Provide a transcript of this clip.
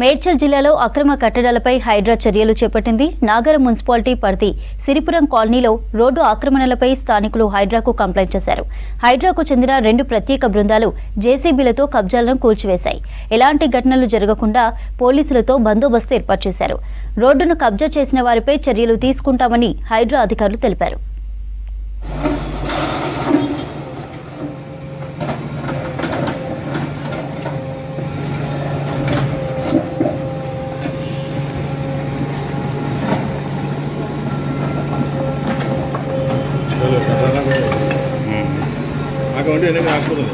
మేడ్చల్ జిల్లాలో అక్రమ కట్టడాలపై హైడ్రా చర్యలు చేపట్టింది. నాగరం మున్సిపాలిటీ పరిధి సిరిపురం కాలనీలో రోడ్డు ఆక్రమణలపై స్థానికులు హైడ్రాకు కంప్లైంట్ చేశారు. హైడ్రాకు చెందిన 2 ప్రత్యేక బృందాలు జేసీబీలతో కబ్జాలను కూల్చివేశాయి. ఎలాంటి ఘటనలు జరగకుండా పోలీసులతో బందోబస్తు ఏర్పాటు చేశారు. రోడ్డును కబ్జా చేసిన వారిపై చర్యలు తీసుకుంటామని హైడ్రా అధికారులు తెలిపారు. అకౌంట్ వెనక రాకపోతుంది.